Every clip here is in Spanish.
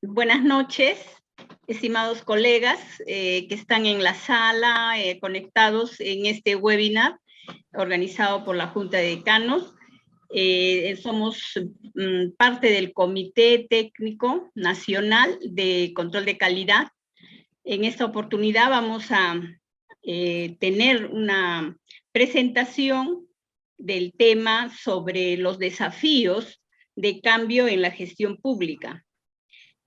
Buenas noches, estimados colegas que están en la sala, conectados en este webinar organizado por la Junta de Decanos. Somos parte del Comité Técnico Nacional de Control de Calidad. En esta oportunidad vamos a tener una presentación del tema sobre los desafíos de cambio en la gestión pública.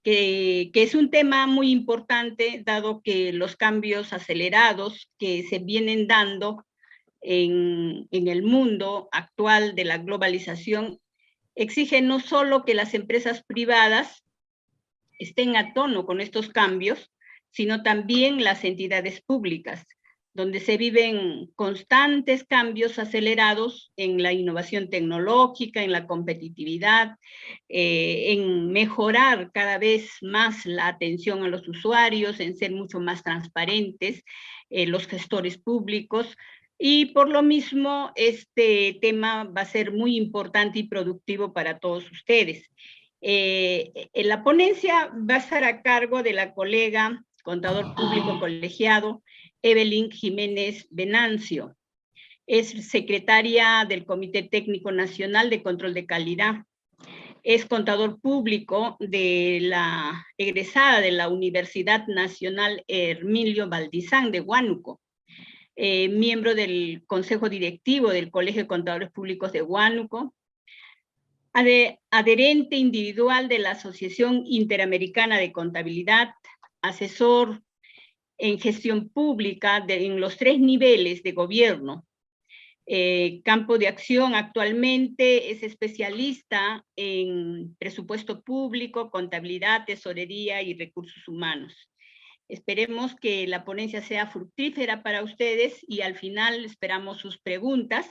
Que es un tema muy importante, dado que los cambios acelerados que se vienen dando en el mundo actual de la globalización exigen no solo que las empresas privadas estén a tono con estos cambios, sino también las entidades públicas, donde se viven constantes cambios acelerados en la innovación tecnológica, en la competitividad, en mejorar cada vez más la atención a los usuarios, en ser mucho más transparentes, los gestores públicos, y por lo mismo este tema va a ser muy importante y productivo para todos ustedes. La ponencia va a estar a cargo de la colega contador público colegiado Evelyn Jiménez Venancio. Es secretaria del Comité Técnico Nacional de Control de Calidad. Es contador público de la egresada de la Universidad Nacional Hermilio Valdizán de Huánuco. Miembro del Consejo Directivo del Colegio de Contadores Públicos de Huánuco. Adherente individual de la Asociación Interamericana de Contabilidad, asesor en gestión pública en los 3 niveles de gobierno. Campo de acción actualmente es especialista en presupuesto público, contabilidad, tesorería y recursos humanos. Esperemos que la ponencia sea fructífera para ustedes y al final esperamos sus preguntas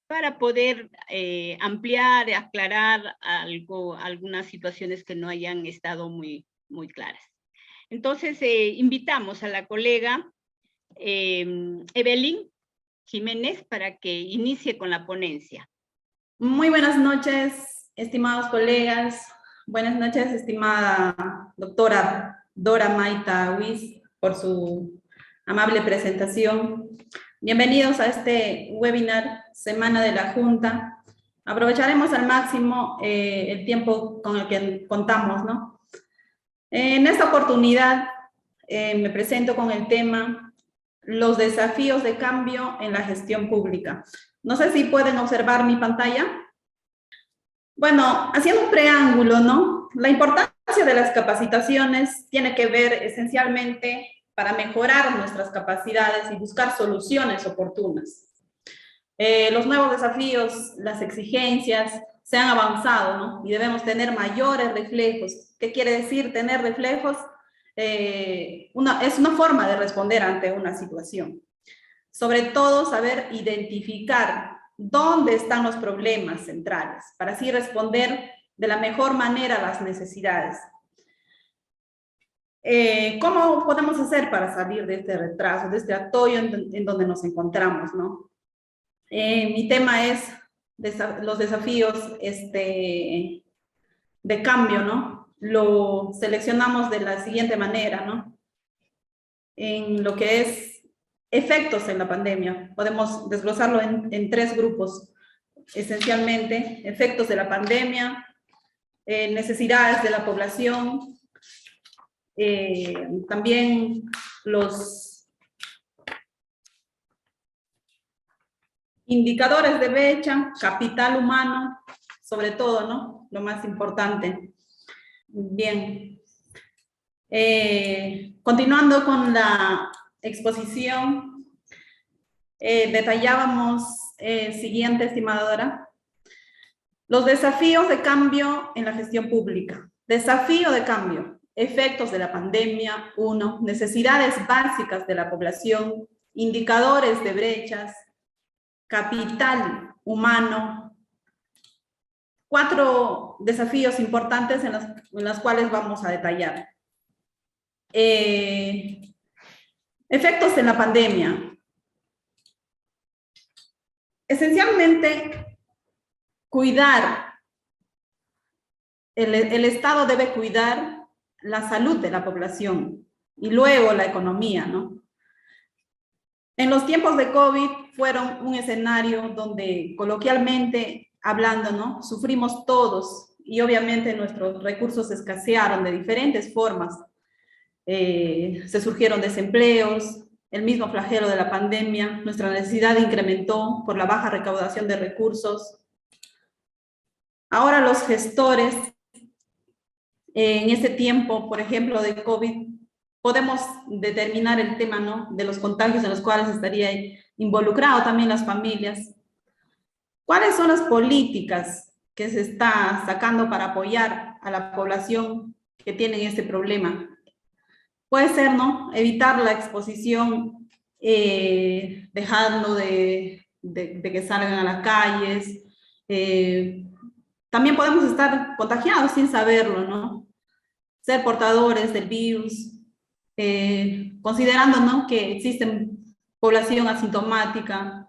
para poder ampliar, aclarar algunas situaciones que no hayan estado muy claras. Entonces, invitamos a la colega Evelyn Jiménez para que inicie con la ponencia. Muy buenas noches, estimados colegas. Buenas noches, estimada doctora Dora Maita Huiz, por su amable presentación. Bienvenidos a este webinar, Semana de la Junta. Aprovecharemos al máximo el tiempo con el que contamos, ¿no? En esta oportunidad me presento con el tema los desafíos de cambio en la gestión pública. No sé si pueden observar mi pantalla. Bueno, haciendo un preámbulo, ¿no? La importancia de las capacitaciones tiene que ver esencialmente para mejorar nuestras capacidades y buscar soluciones oportunas. Los nuevos desafíos, las exigencias se han avanzado, ¿no? Y debemos tener mayores reflejos. ¿Qué quiere decir tener reflejos? Es una forma de responder ante una situación. Sobre todo, saber identificar dónde están los problemas centrales, para así responder de la mejor manera a las necesidades. ¿Cómo podemos hacer para salir de este retraso, de este atollo en donde nos encontramos, ¿no? Mi tema es los desafíos de cambio, ¿no? Lo seleccionamos de la siguiente manera, ¿no? En lo que es efectos en la pandemia, podemos desglosarlo en 3 grupos, esencialmente, efectos de la pandemia, necesidades de la población, también los indicadores de brecha, capital humano, sobre todo, ¿no? Lo más importante. Bien. Continuando con la exposición, detallábamos siguiente, estimada Dora, los desafíos de cambio en la gestión pública. Desafío de cambio, efectos de la pandemia, 1, necesidades básicas de la población, indicadores de brechas, capital humano. 4 desafíos importantes en los cuales vamos a detallar. Efectos en la pandemia. Esencialmente, cuidar. El Estado debe cuidar la salud de la población y luego la economía, ¿no? En los tiempos de COVID fueron un escenario donde coloquialmente hablando, ¿no? Sufrimos todos y obviamente nuestros recursos escasearon de diferentes formas. Se surgieron desempleos, el mismo flagelo de la pandemia, nuestra necesidad incrementó por la baja recaudación de recursos. Ahora los gestores, en este tiempo, por ejemplo, de COVID, podemos determinar el tema, ¿no? De los contagios en los cuales estaría involucrado también las familias. ¿Cuáles son las políticas que se está sacando para apoyar a la población que tiene este problema? Puede ser, ¿no? Evitar la exposición, dejando de que salgan a las calles. También podemos estar contagiados sin saberlo, ¿no? Ser portadores del virus, considerando, ¿no? Que existe población asintomática.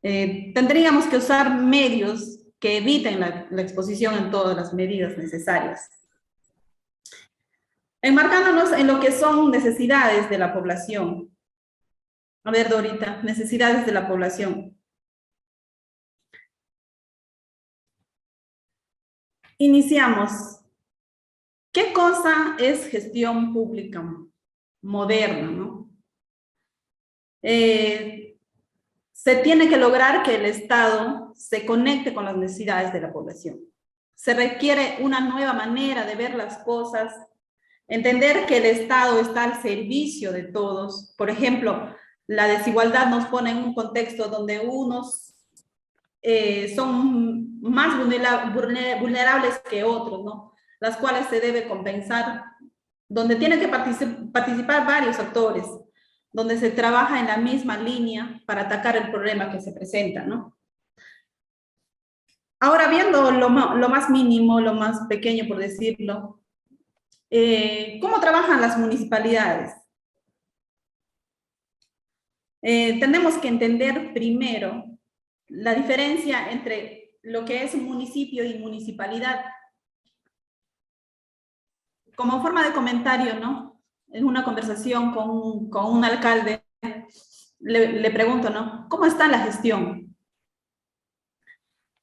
Tendríamos que usar medios que eviten la exposición en todas las medidas necesarias. Enmarcándonos en lo que son necesidades de la población. A ver, Dorita, necesidades de la población. Iniciamos. ¿Qué cosa es gestión pública moderna, no? Se tiene que lograr que el Estado se conecte con las necesidades de la población. Se requiere una nueva manera de ver las cosas, entender que el Estado está al servicio de todos. Por ejemplo, la desigualdad nos pone en un contexto donde unos son más vulnerables que otros, ¿no? Las cuales se debe compensar, donde tienen que participar varios actores, donde se trabaja en la misma línea para atacar el problema que se presenta, ¿no? Ahora, viendo lo más mínimo, lo más pequeño, por decirlo, ¿cómo trabajan las municipalidades? Tenemos que entender primero la diferencia entre lo que es un municipio y municipalidad. Como forma de comentario, ¿no? En una conversación con un alcalde, le pregunto, ¿no? ¿Cómo está la gestión?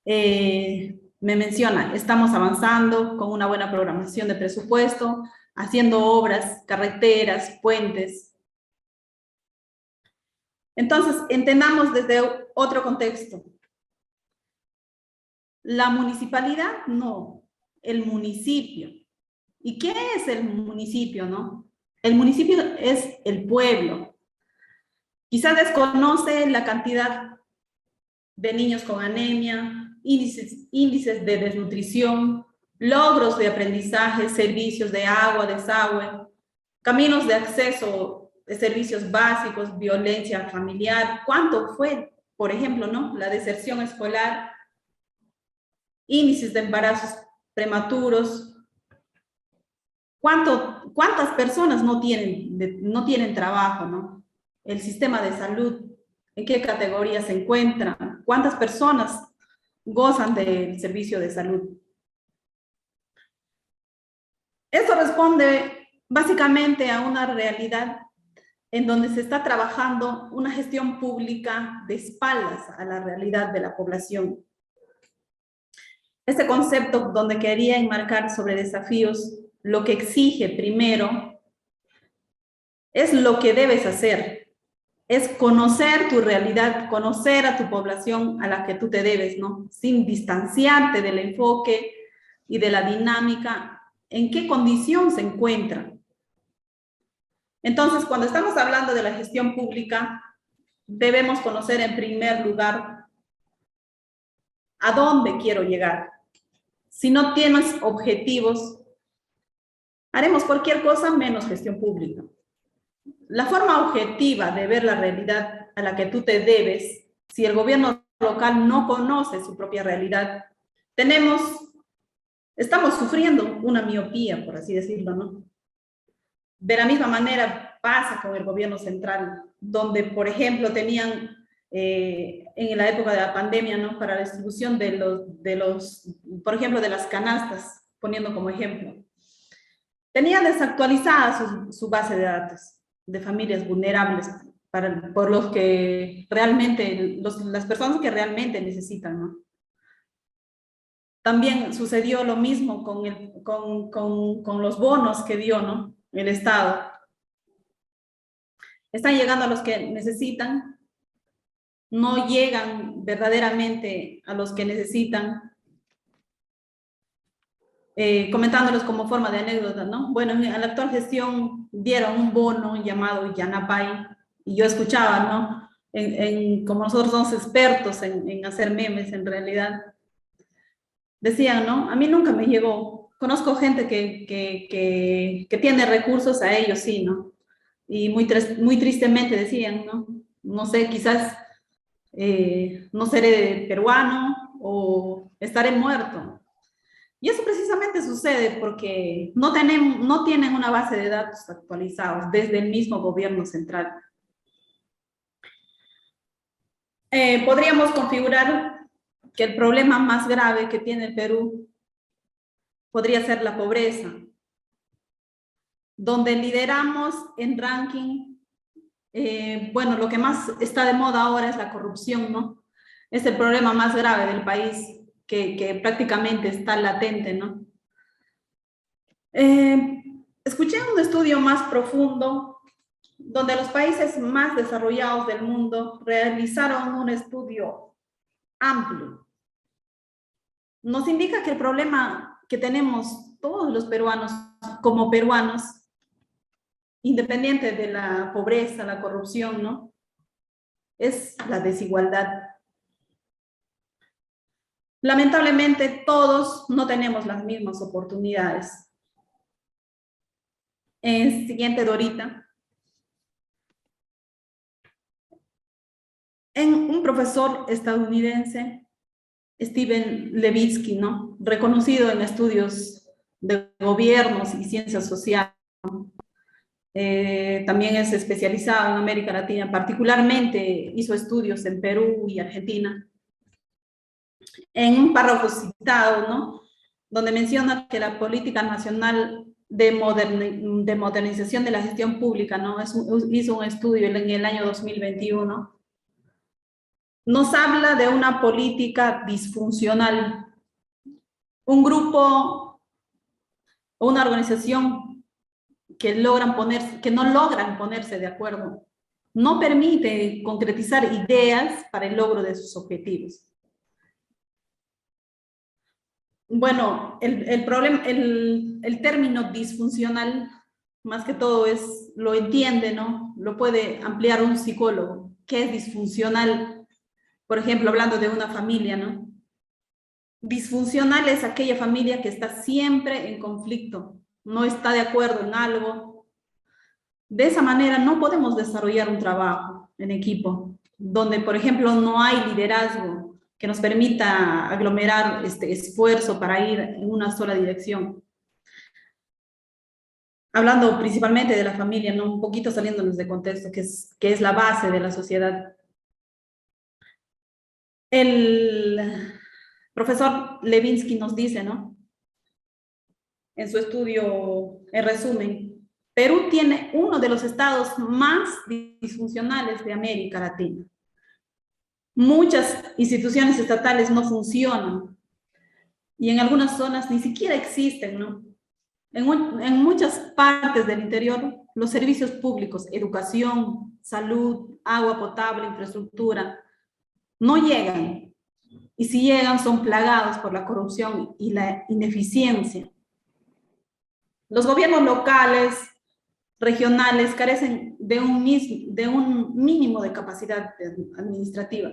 Me menciona, estamos avanzando con una buena programación de presupuesto, haciendo obras, carreteras, puentes. Entonces, entendamos desde otro contexto. La municipalidad, no, el municipio. ¿Y qué es el municipio, no? El municipio es el pueblo. Quizás desconoce la cantidad de niños con anemia, índices de desnutrición, logros de aprendizaje, servicios de agua, desagüe, caminos de acceso de servicios básicos, violencia familiar. ¿Cuánto fue, por ejemplo, ¿no? La deserción escolar, índices de embarazos prematuros? ¿Cuántas personas no tienen trabajo, ¿no? El sistema de salud, ¿en qué categoría se encuentra? ¿Cuántas personas gozan del servicio de salud? Esto responde básicamente a una realidad en donde se está trabajando una gestión pública de espaldas a la realidad de la población. Este concepto donde quería enmarcar sobre desafíos, lo que exige primero es lo que debes hacer, es conocer tu realidad, conocer a tu población a la que tú te debes, ¿no? Sin distanciarte del enfoque y de la dinámica, en qué condición se encuentra. Entonces, cuando estamos hablando de la gestión pública, debemos conocer en primer lugar a dónde quiero llegar. Si no tienes objetivos, haremos cualquier cosa menos gestión pública. La forma objetiva de ver la realidad a la que tú te debes, si el gobierno local no conoce su propia realidad, estamos sufriendo una miopía, por así decirlo, ¿no? De la misma manera pasa con el gobierno central, donde, por ejemplo, tenían en la época de la pandemia, ¿no? Para la distribución por ejemplo, de las canastas, poniendo como ejemplo. tenía desactualizada su base de datos de familias vulnerables por los que realmente, las personas que realmente necesitan, ¿no? También sucedió lo mismo con los bonos que dio, ¿no?, el Estado. Están llegando a los que necesitan, no llegan verdaderamente a los que necesitan. Comentándolos como forma de anécdota, ¿no? Bueno, en la actual gestión dieron un bono llamado Yanapay, y yo escuchaba, ¿no? Como nosotros somos expertos en hacer memes, en realidad, decían, ¿no? A mí nunca me llegó. Conozco gente que tiene recursos, a ellos sí, ¿no? Y muy tristemente decían, ¿no? No sé, quizás no seré peruano o estaré muerto. Y eso precisamente sucede porque no tienen una base de datos actualizados desde el mismo gobierno central. Podríamos configurar que el problema más grave que tiene el Perú podría ser la pobreza, donde lideramos en ranking. Bueno, lo que más está de moda ahora es la corrupción, ¿no? Es el problema más grave del país que prácticamente está latente, ¿no? Escuché un estudio más profundo donde los países más desarrollados del mundo realizaron un estudio amplio. Nos indica que el problema que tenemos todos los peruanos como peruanos, independiente de la pobreza, la corrupción, ¿no?, es la desigualdad. Lamentablemente todos no tenemos las mismas oportunidades. Siguiente, Dorita. Un profesor estadounidense, Steven Levitsky, ¿no?, reconocido en estudios de gobiernos y ciencias sociales, también es especializado en América Latina, particularmente hizo estudios en Perú y Argentina. En un párrafo citado, ¿no?, donde menciona que la política nacional de modernización de la gestión pública, ¿no?, hizo un estudio en el año 2021, nos habla de una política disfuncional. Un grupo o una organización que no logran ponerse de acuerdo, no permite concretizar ideas para el logro de sus objetivos. Bueno, el término disfuncional, más que todo, lo entiende, ¿no?, lo puede ampliar un psicólogo. ¿Qué es disfuncional? Por ejemplo, hablando de una familia, ¿no? Disfuncional es aquella familia que está siempre en conflicto, no está de acuerdo en algo. De esa manera no podemos desarrollar un trabajo en equipo, donde, por ejemplo, no hay liderazgo que nos permita aglomerar este esfuerzo para ir en una sola dirección. Hablando principalmente de la familia, ¿no?, un poquito saliéndonos de contexto, que es la base de la sociedad. El profesor Levitsky nos dice, ¿no?, en su estudio, en resumen, Perú tiene uno de los estados más disfuncionales de América Latina. Muchas instituciones estatales no funcionan y en algunas zonas ni siquiera existen, ¿no? En muchas partes del interior, los servicios públicos, educación, salud, agua potable, infraestructura, no llegan. Y si llegan, son plagados por la corrupción y la ineficiencia. Los gobiernos locales, regionales, carecen de un mínimo de capacidad administrativa.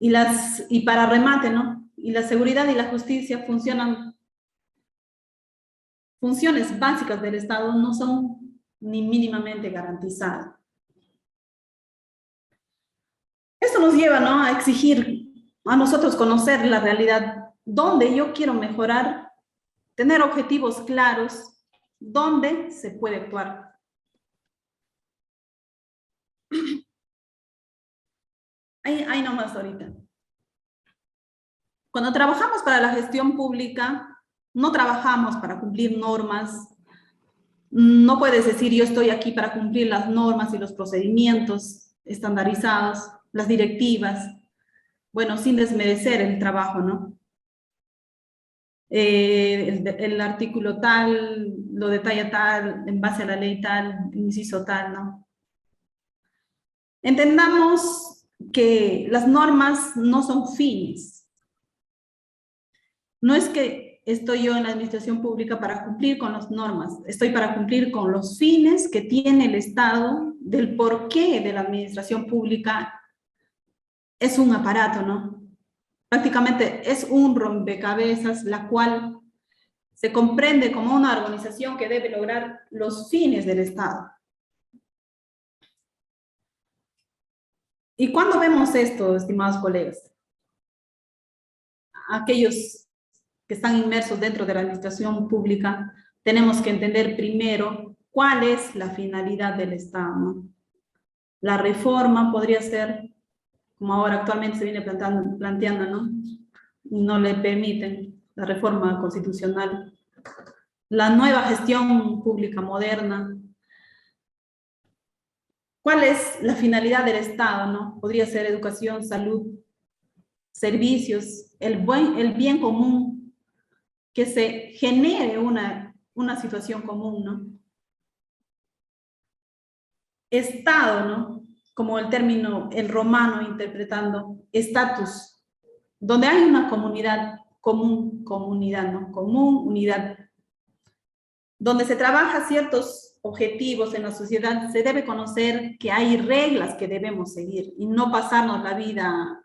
Y para remate, ¿no?, y la seguridad y la justicia funciones básicas del Estado no son ni mínimamente garantizadas. Esto nos lleva, ¿no?, a exigir a nosotros conocer la realidad, dónde yo quiero mejorar, tener objetivos claros, dónde se puede actuar. Ahí nomás ahorita. Cuando trabajamos para la gestión pública, no trabajamos para cumplir normas No puedes decir yo estoy aquí para cumplir las normas y los procedimientos estandarizados, las directivas, bueno, sin desmerecer el trabajo, ¿no? El artículo tal, lo detalla tal, en base a la ley tal, inciso tal, ¿no? Entendamos que las normas no son fines. No es que estoy yo en la administración pública para cumplir con las normas, estoy para cumplir con los fines que tiene el Estado del porqué de la administración pública. Es un aparato, ¿no? Prácticamente es un rompecabezas, la cual se comprende como una organización que debe lograr los fines del Estado. ¿Y cuándo vemos esto, estimados colegas? Aquellos que están inmersos dentro de la administración pública, tenemos que entender primero cuál es la finalidad del Estado, ¿no? La reforma podría ser, como ahora actualmente se viene planteando, ¿no? No le permiten la reforma constitucional. La nueva gestión pública moderna. ¿Cuál es la finalidad del Estado, no? Podría ser educación, salud, servicios, el bien común, que se genere una situación común, ¿no? Estado, ¿no? Como el término, el romano interpretando, estatus, donde hay una comunidad, común, comunidad, ¿no? Común, unidad, donde se trabaja ciertos objetivos en la sociedad, se debe conocer que hay reglas que debemos seguir y no pasarnos la vida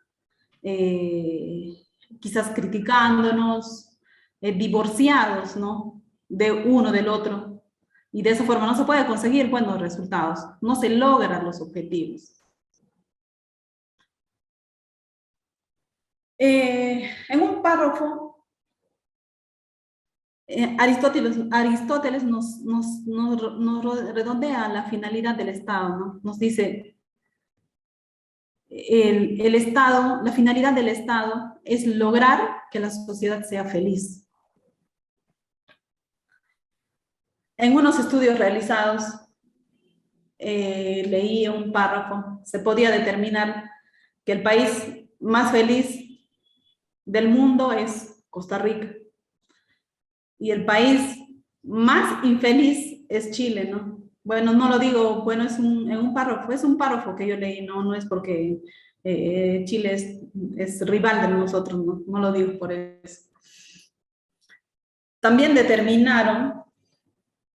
quizás criticándonos, divorciados, ¿no? De uno del otro. Y de esa forma no se puede conseguir buenos resultados, no se logran los objetivos. En un párrafo, Aristóteles nos redondea la finalidad del Estado, ¿no? Nos dice, el Estado, la finalidad del Estado es lograr que la sociedad sea feliz. En unos estudios realizados, leí un párrafo, se podía determinar que el país más feliz del mundo es Costa Rica. Y el país más infeliz es Chile, ¿no? Bueno, no lo digo, bueno, en un párrafo que yo leí, no es porque Chile es rival de nosotros, no lo digo por eso. También determinaron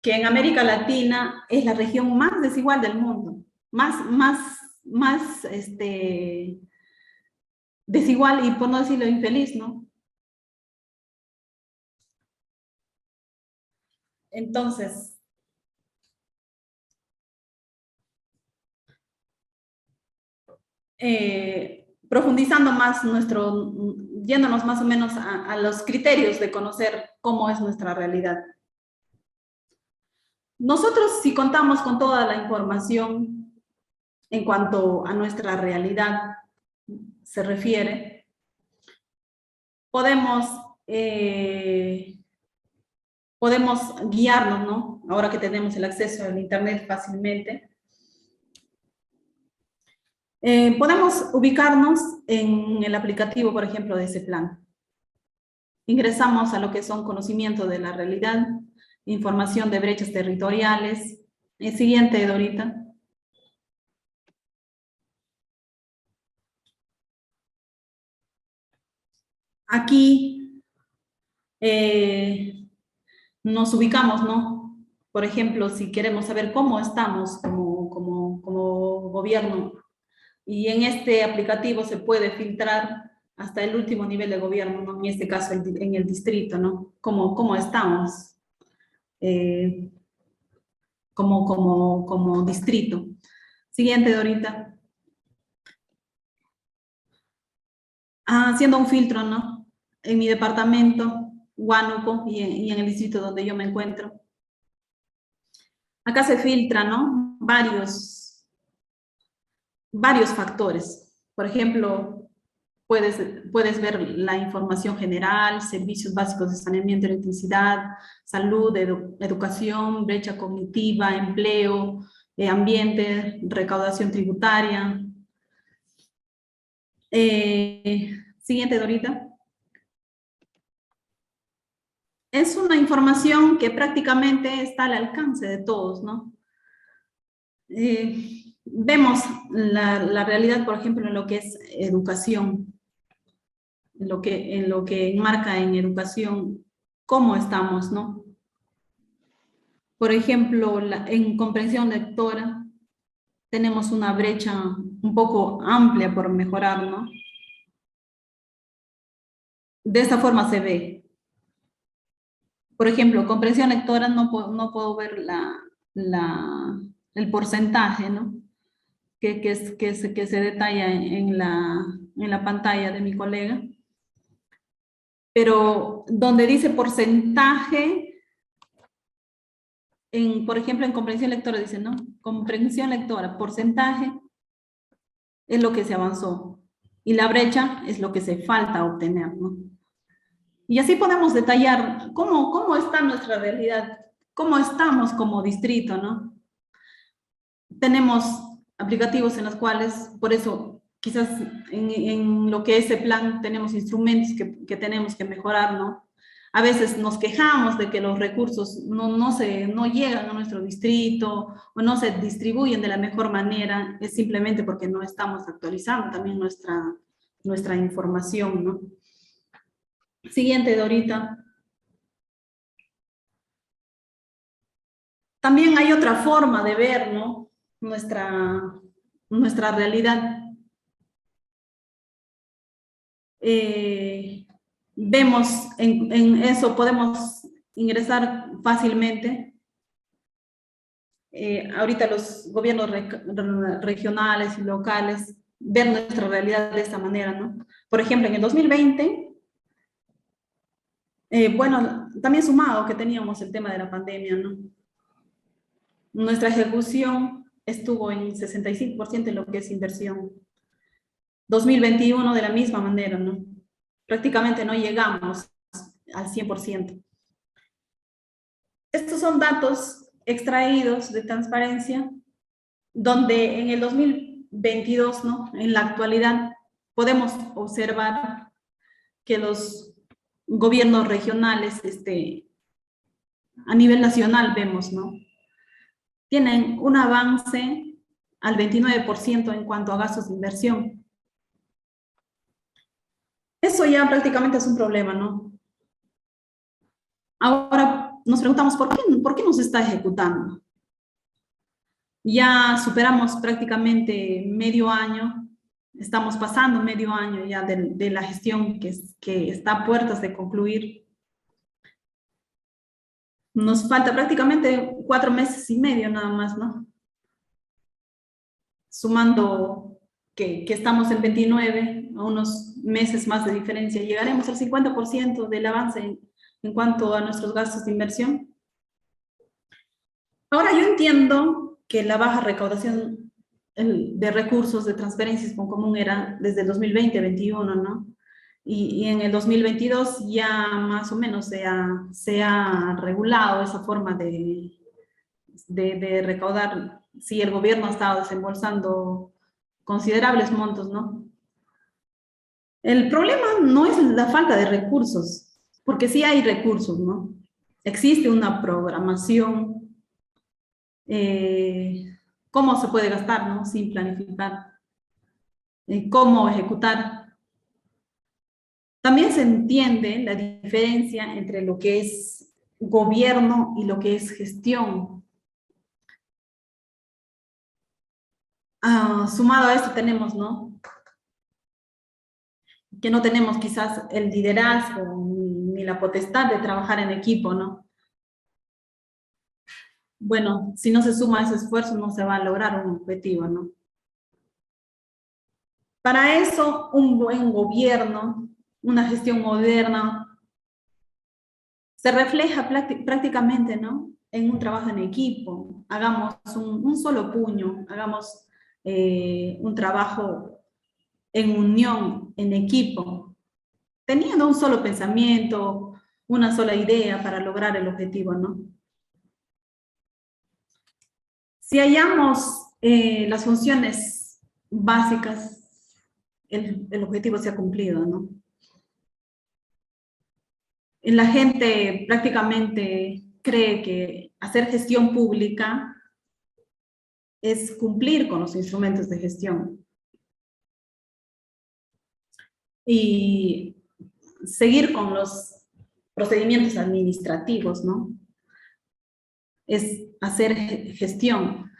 que en América Latina es la región más desigual del mundo, más desigual y por no decirlo infeliz, ¿no? Entonces, profundizando más yéndonos más o menos a los criterios de conocer cómo es nuestra realidad. Nosotros, si contamos con toda la información en cuanto a nuestra realidad se refiere, podemos guiarnos, ¿no? Ahora que tenemos el acceso al Internet fácilmente, podemos ubicarnos en el aplicativo, por ejemplo, de ese plan. Ingresamos a lo que son conocimientos de la realidad, información de brechas territoriales. El siguiente, Dorita. Aquí nos ubicamos, ¿no? Por ejemplo, si queremos saber cómo estamos como gobierno, y en este aplicativo se puede filtrar hasta el último nivel de gobierno, ¿no? En este caso en el distrito, ¿no? ¿Cómo estamos como distrito? Siguiente, Dorita. Haciendo un filtro, ¿no? En mi departamento, Huánuco, y en el distrito donde yo me encuentro. Acá se filtran, ¿no? Varios factores. Por ejemplo, puedes ver la información general, servicios básicos de saneamiento, electricidad, salud, educación, brecha cognitiva, empleo, ambiente, recaudación tributaria. Siguiente, Dorita. Es una información que prácticamente está al alcance de todos, ¿no? Vemos la realidad, por ejemplo, en lo que es educación, en lo que enmarca en educación, cómo estamos, ¿no? Por ejemplo, en comprensión lectora, tenemos una brecha un poco amplia por mejorar, ¿no? De esta forma se ve. Por ejemplo, comprensión lectora no puedo ver el porcentaje, ¿no? Que se detalla en la pantalla de mi colega. Pero donde dice porcentaje, por ejemplo, en comprensión lectora dice, ¿no? Comprensión lectora, porcentaje es lo que se avanzó. Y la brecha es lo que se falta obtener, ¿no? Y así podemos detallar cómo está nuestra realidad, cómo estamos como distrito, ¿no? Tenemos aplicativos en los cuales, por eso, quizás en lo que es ese plan tenemos instrumentos que tenemos que mejorar, ¿no? A veces nos quejamos de que los recursos no llegan a nuestro distrito o no se distribuyen de la mejor manera, es simplemente porque no estamos actualizando también nuestra información, ¿no? Siguiente, Dorita. También hay otra forma de ver, ¿no? Nuestra realidad. Vemos en eso, podemos ingresar fácilmente. Ahorita los gobiernos regionales y locales ven nuestra realidad de esta manera, ¿no? Por ejemplo, en el 2020, bueno, también sumado que teníamos el tema de la pandemia, ¿no? Nuestra ejecución estuvo en 65% en lo que es inversión. 2021 de la misma manera, ¿no? Prácticamente no llegamos al 100%. Estos son datos extraídos de transparencia, donde en el 2022, ¿no? En la actualidad, podemos observar que los gobiernos regionales, a nivel nacional vemos, ¿no? Tienen un avance al 29% en cuanto a gastos de inversión. Eso ya prácticamente es un problema, ¿no? Ahora nos preguntamos, ¿por qué no se está ejecutando? Ya superamos prácticamente medio año, estamos pasando medio año ya de la gestión que está a puertas de concluir. Nos falta prácticamente 4 meses y medio nada más, ¿no? Sumando que estamos en 29, a unos meses más de diferencia, llegaremos al 50% del avance en cuanto a nuestros gastos de inversión. Ahora yo entiendo que la baja recaudación de recursos de transferencias con común era desde el 2020-21, ¿no? Y en el 2022 ya más o menos se ha regulado esa forma de recaudar, si el gobierno ha estado desembolsando considerables montos, ¿no? El problema no es la falta de recursos, porque sí hay recursos, ¿no? Existe una programación, cómo se puede gastar, ¿no? Sin planificar, cómo ejecutar. También se entiende la diferencia entre lo que es gobierno y lo que es gestión. Sumado a esto tenemos, ¿no? Que no tenemos quizás el liderazgo ni la potestad de trabajar en equipo, ¿no? Bueno, si no se suma ese esfuerzo no se va a lograr un objetivo, ¿no? Para eso, un buen gobierno, una gestión moderna, se refleja prácticamente, ¿no? En un trabajo en equipo. Hagamos un solo puño, hagamos un trabajo en unión, en equipo, teniendo un solo pensamiento, una sola idea para lograr el objetivo, ¿no? Si hallamos las funciones básicas, el objetivo se ha cumplido, ¿no? La gente prácticamente cree que hacer gestión pública es cumplir con los instrumentos de gestión y seguir con los procedimientos administrativos, ¿no? Es hacer gestión,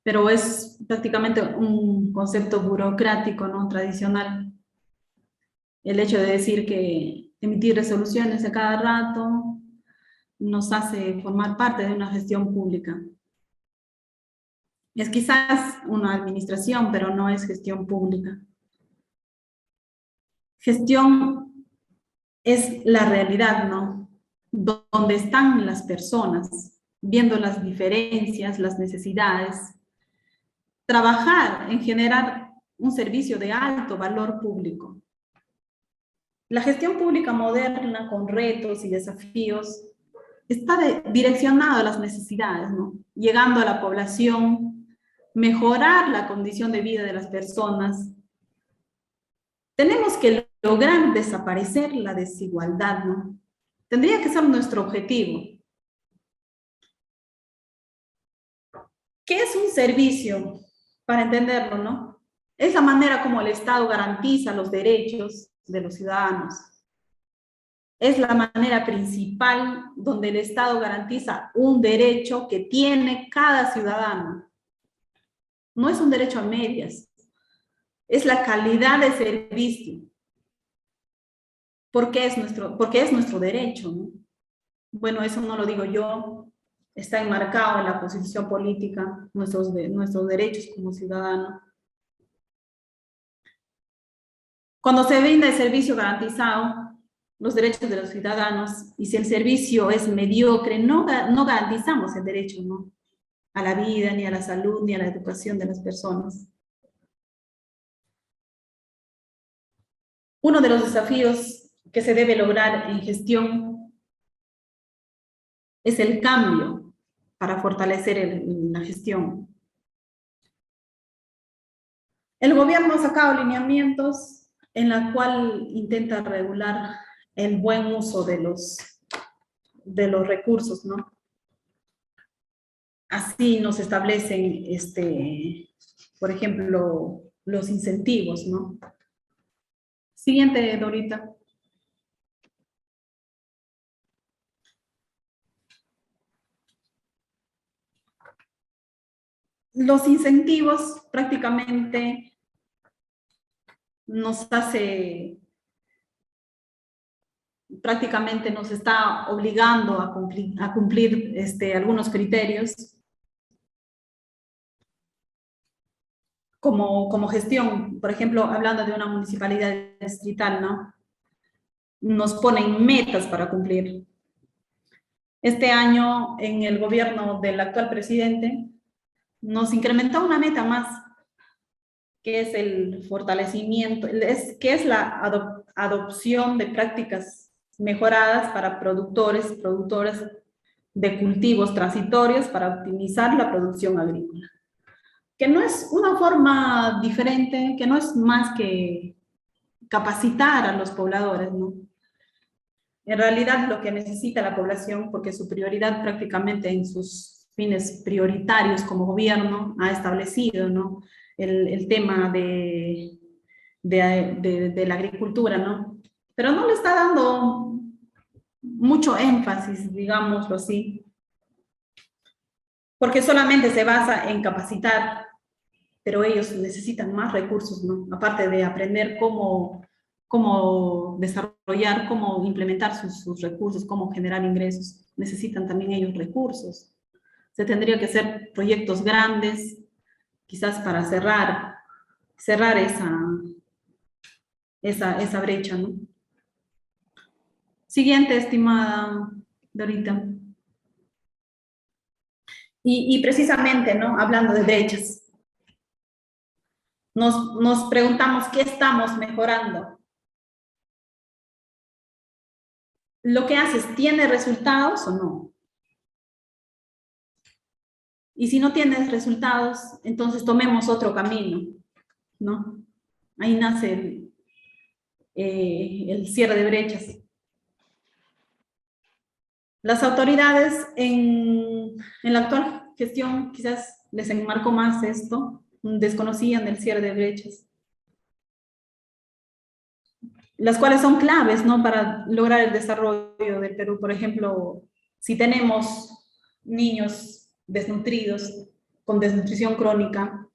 pero es prácticamente un concepto burocrático, ¿no? Tradicional. El hecho de decir que emitir resoluciones a cada rato nos hace formar parte de una gestión pública. Es quizás una administración, pero no es gestión pública. Gestión es la realidad, ¿no? Donde están las personas, viendo las diferencias, las necesidades. Trabajar en generar un servicio de alto valor público. La gestión pública moderna, con retos y desafíos, está direccionada a las necesidades, ¿no? Llegando a la población, mejorar la condición de vida de las personas. Tenemos que lograr desaparecer la desigualdad, ¿no? Tendría que ser nuestro objetivo. ¿Qué es un servicio? Para entenderlo, ¿no? Es la manera como el Estado garantiza los derechos de los ciudadanos. Es la manera principal donde el Estado garantiza un derecho que tiene cada ciudadano. No es un derecho a medias. Es la calidad de servicio. Porque es nuestro derecho, ¿no? Bueno, eso no lo digo yo. Está enmarcado en la Constitución política, nuestros derechos como ciudadanos. Cuando se brinda el servicio garantizado, los derechos de los ciudadanos, y si el servicio es mediocre, no garantizamos el derecho, ¿no? A la vida, ni a la salud, ni a la educación de las personas. Uno de los desafíos que se debe lograr en gestión es el cambio para fortalecer la gestión. El gobierno ha sacado lineamientos en la cual intenta regular el buen uso de los recursos, ¿no? Así nos establecen, por ejemplo, los incentivos, ¿no? Siguiente, Dorita. Los incentivos prácticamente nos está obligando a cumplir algunos criterios como gestión. Por ejemplo, hablando de una municipalidad distrital, ¿no? Nos ponen metas para cumplir. Este año, en el gobierno del actual presidente, nos incrementó una meta más, que es el fortalecimiento, que es la adopción de prácticas mejoradas para productoras de cultivos transitorios para optimizar la producción agrícola. Que no es una forma diferente, que no es más que capacitar a los pobladores, ¿no? En realidad lo que necesita la población, porque su prioridad prácticamente en sus fines prioritarios como gobierno ha establecido, ¿no? El tema de la agricultura, ¿no? Pero no le está dando mucho énfasis, digámoslo así, porque solamente se basa en capacitar, pero ellos necesitan más recursos, ¿no? Aparte de aprender cómo desarrollar, cómo implementar sus recursos, cómo generar ingresos, necesitan también ellos recursos. Se tendría que hacer proyectos grandes, quizás para cerrar esa brecha, ¿no? Siguiente, estimada Dorita. Y precisamente, ¿no? Hablando de brechas. nos preguntamos qué estamos mejorando. Lo que haces, ¿tiene resultados o no? Y si no tienes resultados, entonces tomemos otro camino, ¿no? Ahí nace el cierre de brechas. Las autoridades en la actual gestión quizás les enmarcó más esto, desconocían del cierre de brechas, las cuales son claves, ¿no?, para lograr el desarrollo del Perú. Por ejemplo, si tenemos niños desnutridos, con desnutrición crónica,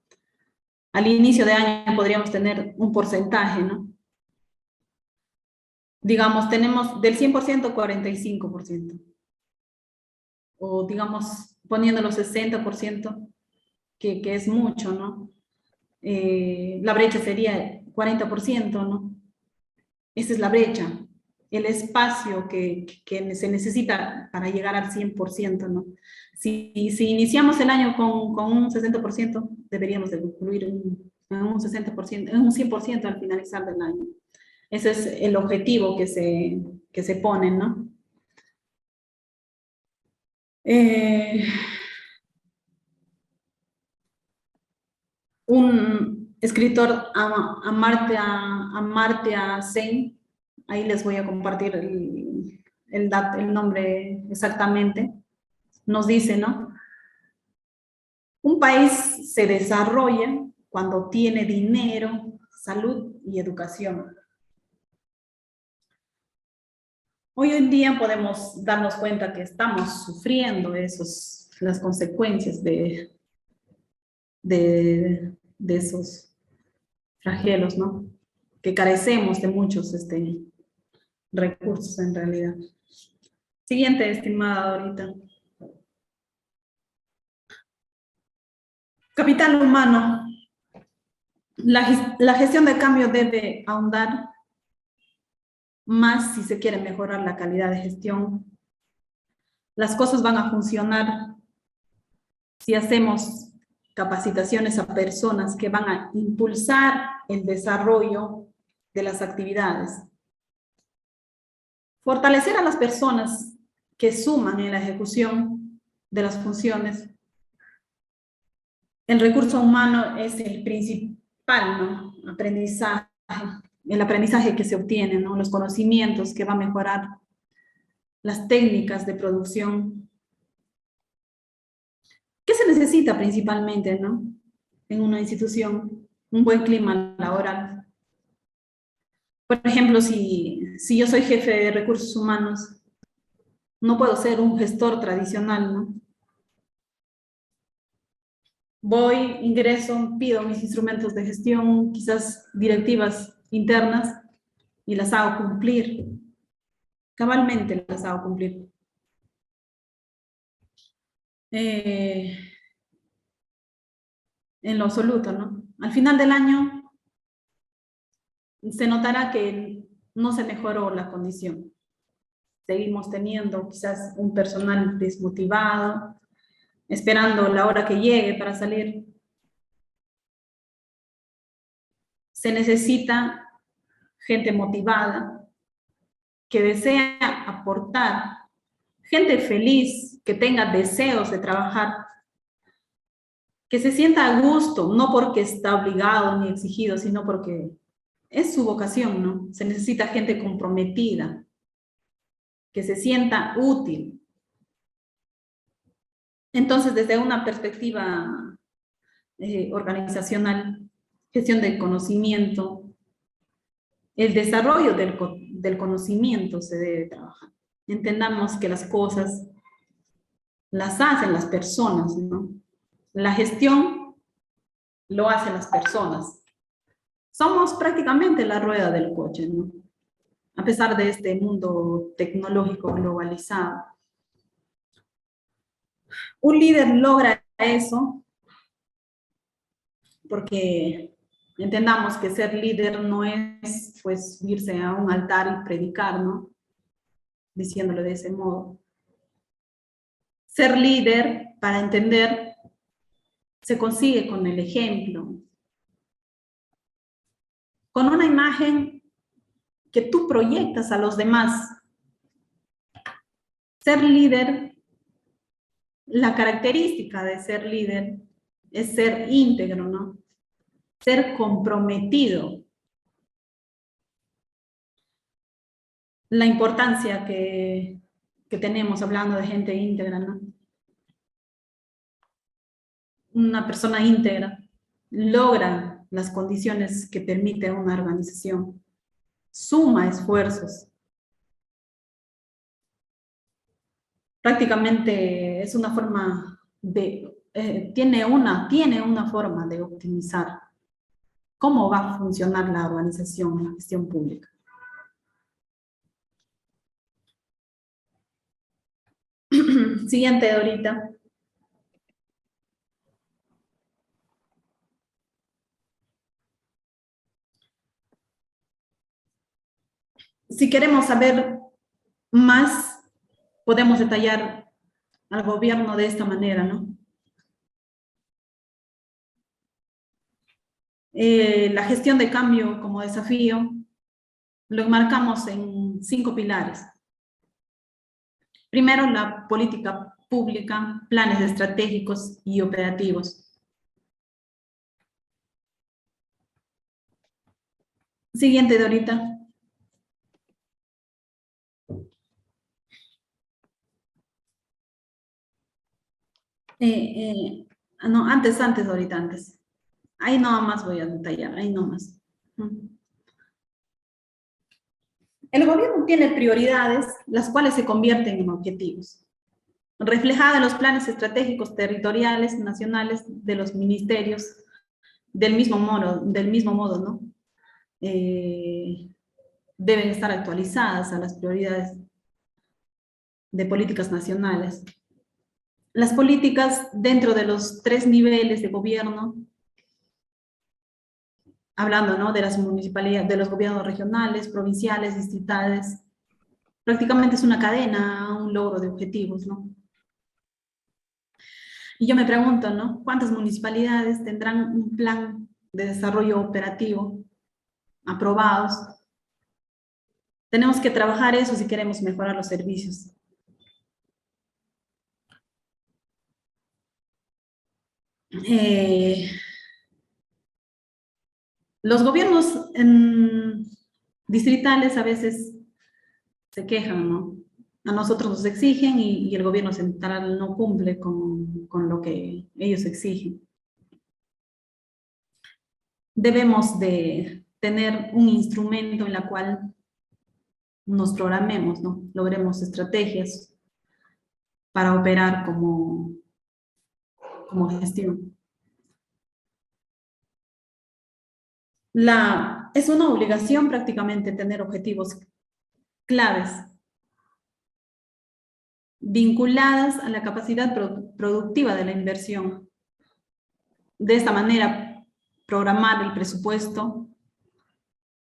al inicio de año podríamos tener un porcentaje, ¿no? Digamos, tenemos del 100%, 45%. O digamos, poniéndolo 60%, que es mucho, ¿no? La brecha sería 40%, ¿no? Esa es la brecha, el espacio que se necesita para llegar al 100%, ¿no? Si iniciamos el año con un 60%, deberíamos de concluir en un 60%, en un 100% al finalizar del año. Ese es el objetivo que se pone, ¿no? Un escritor, Amartya Sen, ahí les voy a compartir el nombre exactamente, nos dice, ¿no? Un país se desarrolla cuando tiene dinero, salud y educación. Hoy en día podemos darnos cuenta que estamos sufriendo las consecuencias de esos flagelos, ¿no? Que carecemos de muchos recursos en realidad. Siguiente, estimada Dorita. Capital humano. La gestión de cambio debe ahondar más si se quiere mejorar la calidad de gestión. Las cosas van a funcionar si hacemos capacitaciones a personas que van a impulsar el desarrollo de las actividades. Fortalecer a las personas que suman en la ejecución de las funciones. El recurso humano es el principal, ¿no?, aprendizaje, el aprendizaje que se obtiene, ¿no?, los conocimientos que va a mejorar, las técnicas de producción. ¿Qué se necesita principalmente, ¿no?, en una institución? Un buen clima laboral. Por ejemplo, si yo soy jefe de recursos humanos, no puedo ser un gestor tradicional, ¿no? Voy, ingreso, pido mis instrumentos de gestión, quizás directivas internas, y las hago cumplir. Cabalmente las hago cumplir. En lo absoluto, ¿no? Al final del año se notará que no se mejoró la condición. Seguimos teniendo quizás un personal desmotivado, esperando la hora que llegue para salir. Se necesita gente motivada, que desea aportar, gente feliz, que tenga deseos de trabajar, que se sienta a gusto, no porque está obligado ni exigido, sino porque es su vocación, ¿no? Se necesita gente comprometida, que se sienta útil. Entonces, desde una perspectiva organizacional, gestión del conocimiento, el desarrollo del conocimiento se debe trabajar. Entendamos que las cosas las hacen las personas, ¿no? La gestión lo hacen las personas. Somos prácticamente la rueda del coche, ¿no?, a pesar de este mundo tecnológico globalizado. Un líder logra eso porque entendamos que ser líder no es, pues, irse a un altar y predicar, ¿no?, diciéndolo de ese modo. Ser líder, para entender, se consigue con el ejemplo. con una imagen que tú proyectas a los demás. Ser líder, la característica de ser líder es ser íntegro, ¿no? Ser comprometido. La importancia que tenemos hablando de gente íntegra, ¿no? Una persona íntegra logra las condiciones que permite una organización, suma esfuerzos. Prácticamente es una forma de, tiene una forma de optimizar cómo va a funcionar la organización, la gestión pública. Siguiente, Dorita. Si queremos saber más, podemos detallar al gobierno de esta manera, ¿no? La gestión de cambio como desafío lo enmarcamos en 5 pilares. Primero, la política pública, planes estratégicos y operativos. Siguiente, Dorita. No, antes, Dorita, antes. Ahí nada más voy a detallar, ahí nomás. El gobierno tiene prioridades, las cuales se convierten en objetivos, reflejada en los planes estratégicos territoriales nacionales de los ministerios, del mismo modo, ¿no? Deben estar actualizadas a las prioridades de políticas nacionales. Las políticas dentro de los 3 niveles de gobierno, hablando, ¿no?, de las municipalidades, de los gobiernos regionales, provinciales, distritales, prácticamente es una cadena, un logro de objetivos, ¿no? Y yo me pregunto, ¿no?, ¿cuántas municipalidades tendrán un plan de desarrollo operativo aprobados? Tenemos que trabajar eso si queremos mejorar los servicios. Los gobiernos distritales a veces se quejan, ¿no? A nosotros nos exigen y el gobierno central no cumple con lo que ellos exigen. Debemos de tener un instrumento en la cual nos programemos, ¿no? Logremos estrategias para operar como gestión. Es una obligación prácticamente tener objetivos claves vinculadas a la capacidad productiva de la inversión. De esta manera, programar el presupuesto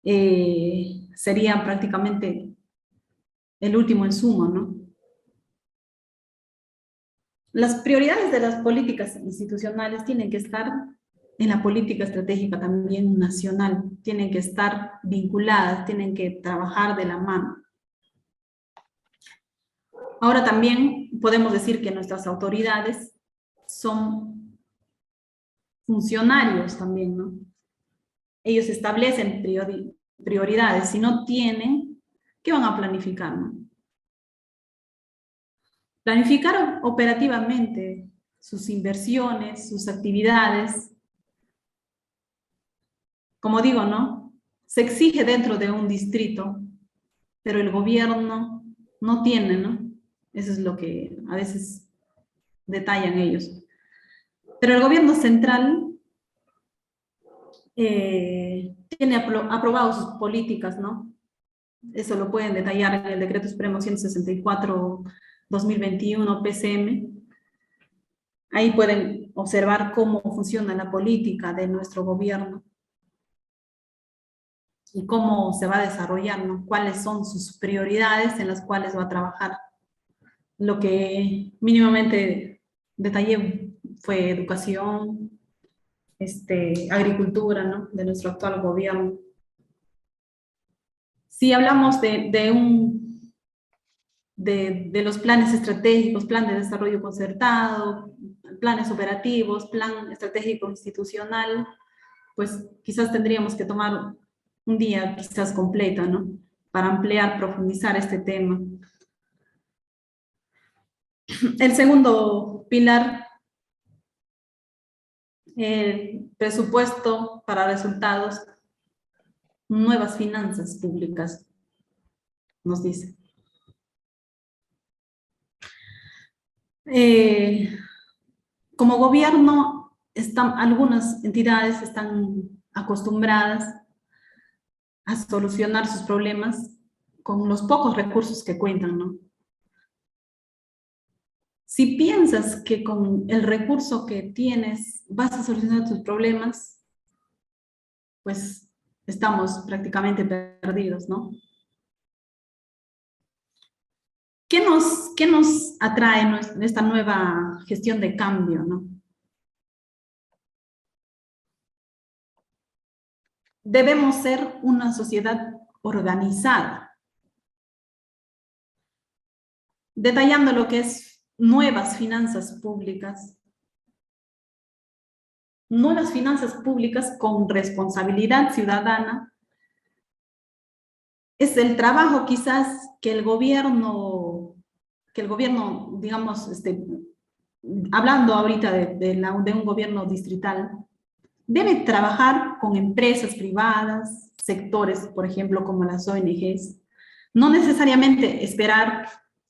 sería prácticamente el último insumo, ¿no? Las prioridades de las políticas institucionales tienen que estar en la política estratégica también nacional, tienen que estar vinculadas, tienen que trabajar de la mano. Ahora también podemos decir que nuestras autoridades son funcionarios también, ¿no? Ellos establecen prioridades. Si no tienen, ¿qué van a planificar, no? Planificar operativamente sus inversiones, sus actividades. Como digo, ¿no? Se exige dentro de un distrito, pero el gobierno no tiene, ¿no? Eso es lo que a veces detallan ellos. Pero el gobierno central tiene aprobado sus políticas, ¿no? Eso lo pueden detallar en el Decreto Supremo 164/2021 PCM. Ahí pueden observar cómo funciona la política de nuestro gobierno y cómo se va a desarrollar, ¿no? Cuáles son sus prioridades en las cuales va a trabajar. Lo que mínimamente detallé fue educación, agricultura, ¿no?, de nuestro actual gobierno. Si hablamos de los planes estratégicos, plan de desarrollo concertado, planes operativos, plan estratégico institucional, pues quizás tendríamos que tomar un día quizás completo, ¿no? Para ampliar, profundizar este tema. El segundo pilar, el presupuesto para resultados, nuevas finanzas públicas, nos dice. Como gobierno, algunas entidades están acostumbradas a solucionar sus problemas con los pocos recursos que cuentan, ¿no? Si piensas que con el recurso que tienes vas a solucionar tus problemas, pues estamos prácticamente perdidos, ¿no? ¿Qué nos atrae esta nueva gestión de cambio, ¿no? Debemos ser una sociedad organizada. Detallando lo que es nuevas finanzas públicas. Nuevas finanzas públicas con responsabilidad ciudadana. Es el trabajo quizás que el gobierno, digamos, hablando ahorita de un gobierno distrital, debe trabajar con empresas privadas, sectores, por ejemplo, como las ONGs, no necesariamente esperar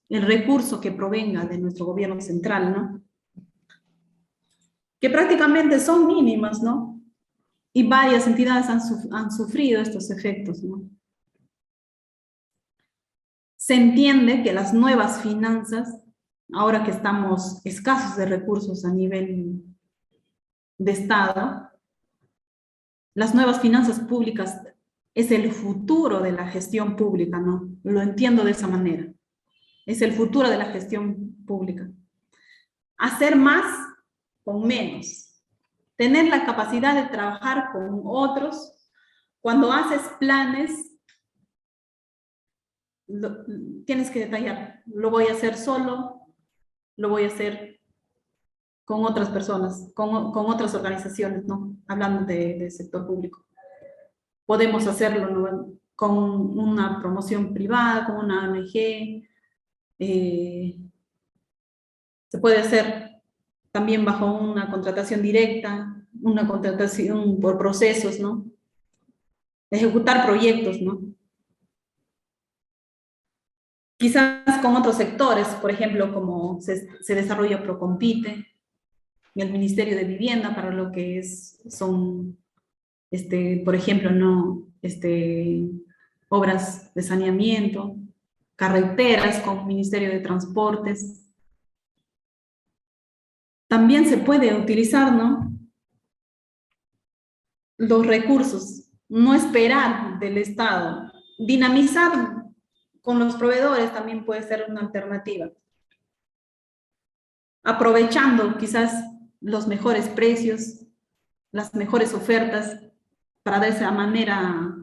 el recurso que provenga de nuestro gobierno central, ¿no? Que prácticamente son mínimas, ¿no? Y varias entidades han sufrido estos efectos, ¿no? Se entiende que las nuevas finanzas, ahora que estamos escasos de recursos a nivel de Estado, las nuevas finanzas públicas es el futuro de la gestión pública, ¿no? Lo entiendo de esa manera. Es el futuro de la gestión pública. Hacer más con menos. Tener la capacidad de trabajar con otros. Cuando haces planes, tienes que detallar. Lo voy a hacer solo, lo voy a hacer con otras personas, con otras organizaciones, ¿no? Hablando del sector público. Podemos hacerlo, ¿no? Con una promoción privada, con una ONG. Se puede hacer también bajo una contratación directa, una contratación por procesos, ¿no? Ejecutar proyectos, ¿no? Quizás con otros sectores, por ejemplo, como se desarrolla Procompite, en el Ministerio de Vivienda, para lo que son, por ejemplo, ¿no? Obras de saneamiento, carreteras con el Ministerio de Transportes. También se puede utilizar, ¿no? Los recursos, no esperar del Estado. Dinamizar con los proveedores también puede ser una alternativa. Aprovechando quizás los mejores precios, las mejores ofertas, para de esa manera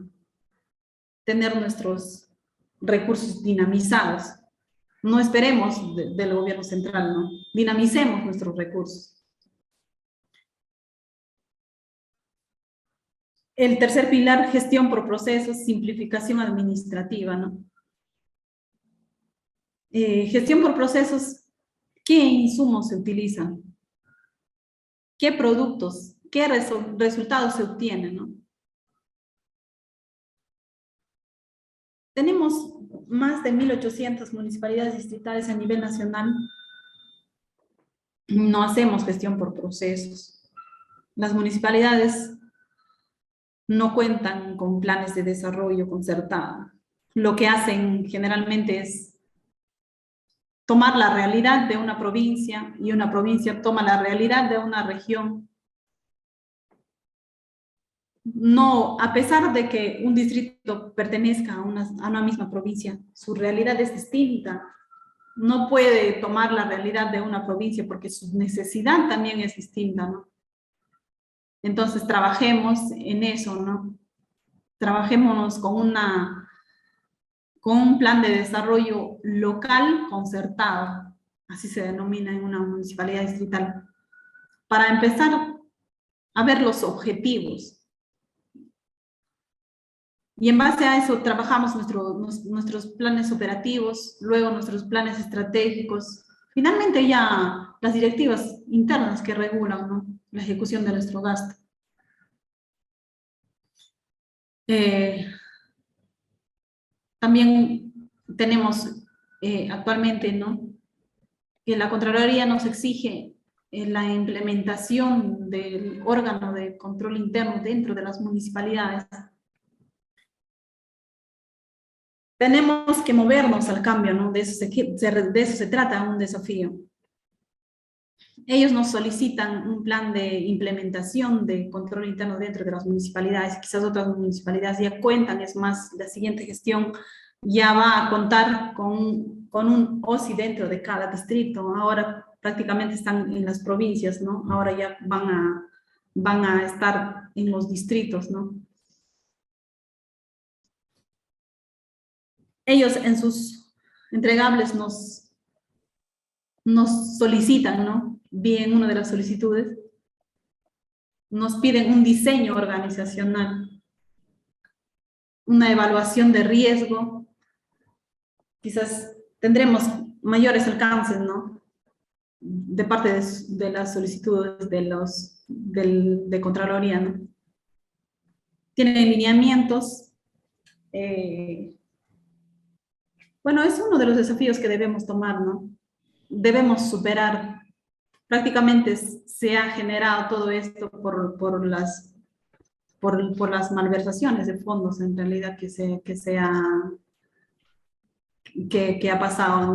tener nuestros recursos dinamizados. No esperemos del gobierno central, ¿no? Dinamicemos nuestros recursos. El tercer pilar, gestión por procesos, simplificación administrativa, ¿no? Gestión por procesos, ¿qué insumos se utilizan? ¿Qué productos? ¿Qué resultados se obtienen, ¿no? Tenemos más de 1.800 municipalidades distritales a nivel nacional. No hacemos gestión por procesos. Las municipalidades no cuentan con planes de desarrollo concertado. Lo que hacen generalmente es tomar la realidad de una provincia y una provincia toma la realidad de una región. No, a pesar de que un distrito pertenezca a una misma provincia, su realidad es distinta. No puede tomar la realidad de una provincia porque su necesidad también es distinta, ¿no? Entonces, trabajemos en eso, ¿no? Trabajémonos con una con un plan de desarrollo local concertado, así se denomina en una municipalidad distrital, para empezar a ver los objetivos. Y en base a eso trabajamos nuestros planes operativos, luego nuestros planes estratégicos, finalmente ya las directivas internas que regulan, ¿no?, la ejecución de nuestro gasto. También tenemos actualmente, ¿no?, que la Contraloría nos exige la implementación del órgano de control interno dentro de las municipalidades. Tenemos que movernos al cambio, ¿no? De eso se trata un desafío. Ellos nos solicitan un plan de implementación de control interno dentro de las municipalidades. Quizás otras municipalidades ya cuentan, es más, la siguiente gestión ya va a contar con un OSI dentro de cada distrito. Ahora prácticamente están en las provincias, ¿no? Ahora ya van a estar en los distritos, ¿no? Ellos en sus entregables nos solicitan, ¿no? Bien, una de las solicitudes, nos piden un diseño organizacional, una evaluación de riesgo. Quizás tendremos mayores alcances, ¿no?, de parte de las solicitudes de Contraloría, ¿no? Tienen lineamientos. Bueno, es uno de los desafíos que debemos tomar, ¿no? Debemos superar. Prácticamente se ha generado todo esto por las malversaciones de fondos, en realidad, que ha pasado a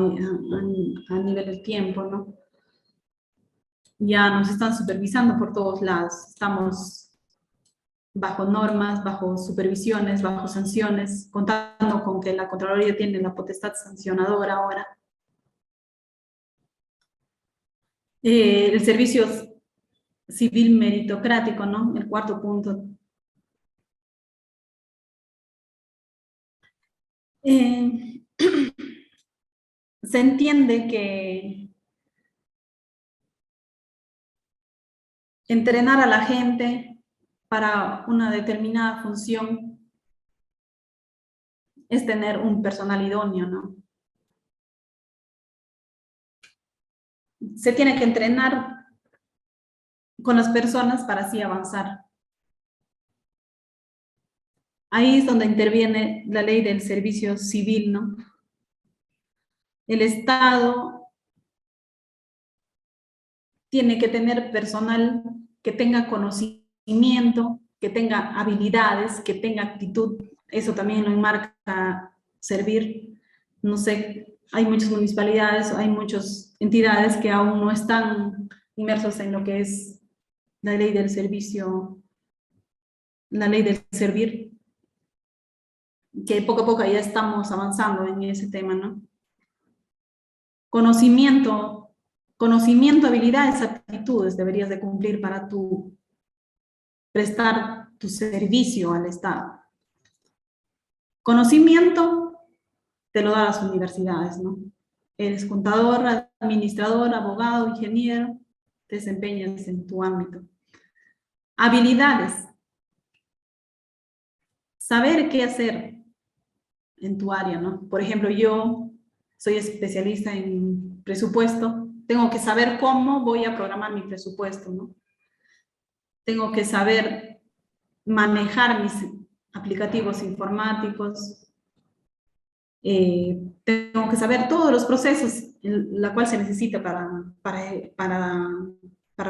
nivel del tiempo, ¿no? Ya nos están supervisando por todos lados. Estamos bajo normas, bajo supervisiones, bajo sanciones, contando con que la Contraloría tiene la potestad sancionadora ahora. El servicio civil meritocrático, ¿no? El cuarto punto. Se entiende que entrenar a la gente para una determinada función es tener un personal idóneo, ¿no? Se tiene que entrenar con las personas para así avanzar. Ahí es donde interviene la ley del servicio civil, ¿no? El Estado tiene que tener personal que tenga conocimiento, que tenga habilidades, que tenga actitud. Eso también lo enmarca Servir. No sé, hay muchas municipalidades, hay muchas entidades que aún no están inmersos en lo que es la ley del servicio, la ley del Servir, que poco a poco ya estamos avanzando en ese tema, ¿no? Conocimiento, habilidades, actitudes deberías de cumplir para prestar tu servicio al Estado. Conocimiento te lo dan las universidades, ¿no? Eres contador, administrador, abogado, ingeniero, te desempeñas en tu ámbito. Habilidades. Saber qué hacer en tu área, ¿no? Por ejemplo, yo soy especialista en presupuesto, tengo que saber cómo voy a programar mi presupuesto, ¿no? Tengo que saber manejar mis aplicativos informáticos, tengo que saber todos los procesos en la cual se necesita para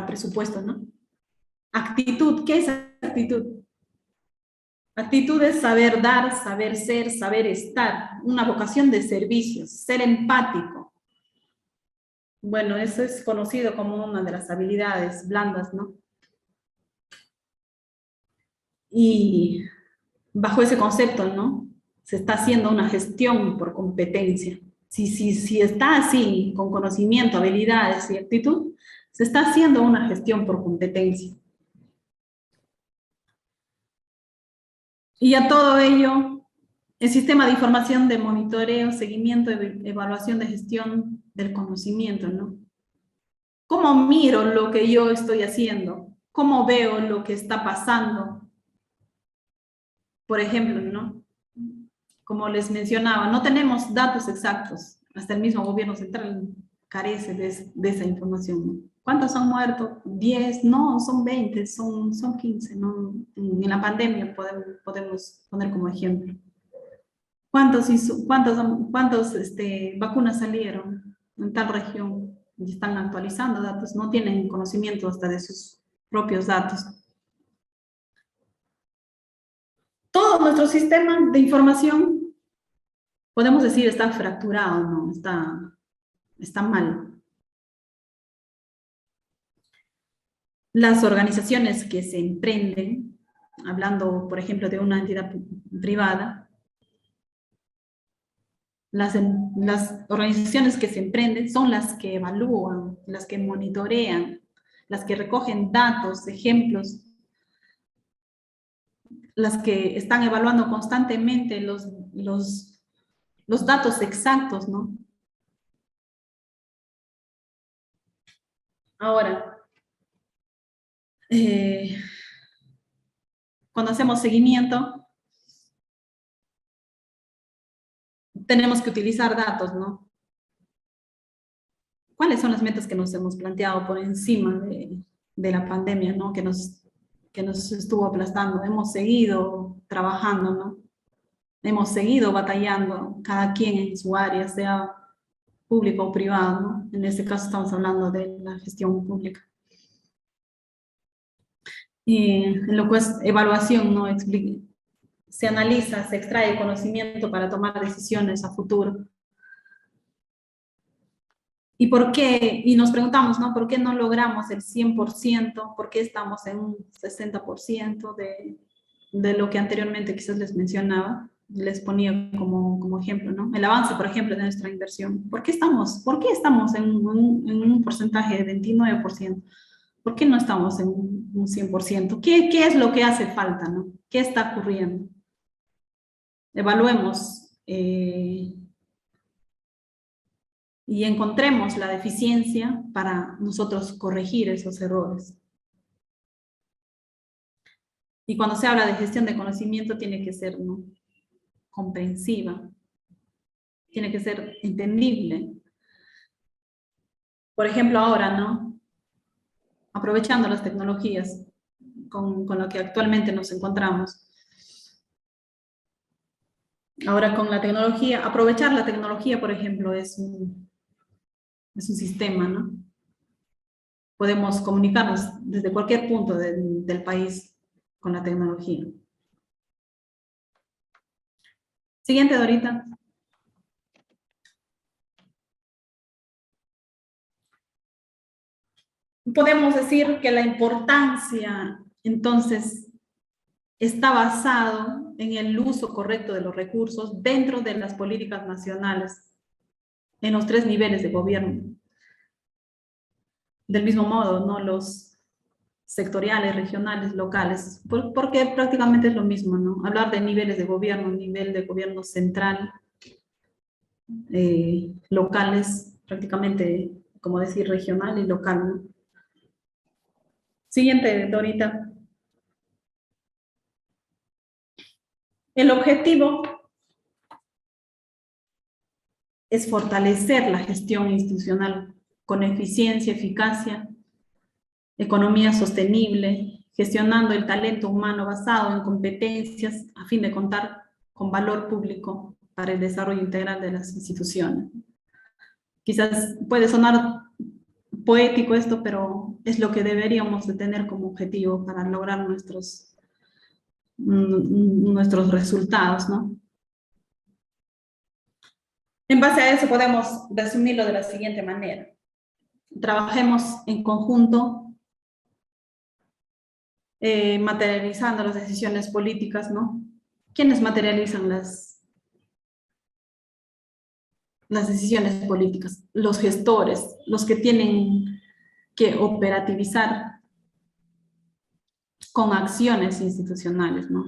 presupuesto, ¿no? Actitud, ¿qué es actitud? Actitud es saber dar, saber ser, saber estar, una vocación de servicios, ser empático. Bueno, eso es conocido como una de las habilidades blandas, ¿no? Y bajo ese concepto, ¿no?, se está haciendo una gestión por competencia. Si está así, con conocimiento, habilidades y actitud, se está haciendo una gestión por competencia. Y a todo ello El sistema de información de monitoreo, seguimiento, evaluación de gestión del conocimiento, ¿no? ¿Cómo miro lo que yo estoy haciendo? ¿Cómo veo lo que está pasando? Por ejemplo, ¿no? Como les mencionaba, no tenemos datos exactos. Hasta el mismo gobierno central carece de esa información, ¿no? ¿Cuántos han muerto? 10, no, son 20, son 15, ¿no? En la pandemia podemos poner como ejemplo. ¿Cuántos vacunas salieron en tal región? Y están actualizando datos, no tienen conocimiento hasta de sus propios datos. Todo nuestro sistema de información, podemos decir, está fracturado, ¿no? Está mal. Las organizaciones que se emprenden, hablando, por ejemplo, de una entidad privada, las organizaciones que se emprenden son las que evalúan, las que monitorean, las que recogen datos, ejemplos, las que están evaluando constantemente los datos exactos, ¿no? Ahora, cuando hacemos seguimiento, tenemos que utilizar datos, ¿no? ¿Cuáles son las metas que nos hemos planteado por encima de la pandemia, ¿no? Que nos estuvo aplastando? Hemos seguido trabajando, ¿no? Hemos seguido batallando, cada quien en su área, sea público o privado, ¿no? En este caso estamos hablando de la gestión pública. Y en lo que es evaluación, ¿no? Se analiza, se extrae conocimiento para tomar decisiones a futuro. ¿Y por qué? Y nos preguntamos, ¿no? ¿Por qué no logramos el 100%? ¿Por qué estamos en un 60% de lo que anteriormente quizás les mencionaba? Les ponía como ejemplo, ¿no? El avance, por ejemplo, de nuestra inversión. ¿Por qué estamos en un porcentaje de 29%? ¿Por qué no estamos en un 100%? ¿Qué es lo que hace falta, no? ¿Qué está ocurriendo? Evaluemos y encontremos la deficiencia para nosotros corregir esos errores. Y cuando se habla de gestión de conocimiento tiene que ser, ¿no?, comprensiva, tiene que ser entendible. Por ejemplo, ahora, ¿no?, aprovechando las tecnologías con lo que actualmente nos encontramos. Ahora con la tecnología, aprovechar la tecnología, por ejemplo, es un sistema, ¿no? Podemos comunicarnos desde cualquier punto del país con la tecnología. Siguiente, Dorita. Podemos decir que la importancia, entonces, está basado en el uso correcto de los recursos dentro de las políticas nacionales, en los 3 niveles de gobierno. Del mismo modo, ¿no?, los sectoriales, regionales, locales, porque prácticamente es lo mismo, ¿no? Hablar de niveles de gobierno, nivel de gobierno central, locales, prácticamente, como decir, regional y local, ¿no? Siguiente, Dorita. El objetivo es fortalecer la gestión institucional con eficiencia, eficacia, economía sostenible, gestionando el talento humano basado en competencias a fin de contar con valor público para el desarrollo integral de las instituciones. Quizás puede sonar poético esto, pero es lo que deberíamos de tener como objetivo para lograr nuestros resultados, ¿no? En base a eso podemos resumirlo de la siguiente manera. Trabajemos en conjunto, materializando las decisiones políticas, ¿no? ¿Quiénes materializan las decisiones políticas? Los gestores, los que tienen que operativizar con acciones institucionales, ¿no?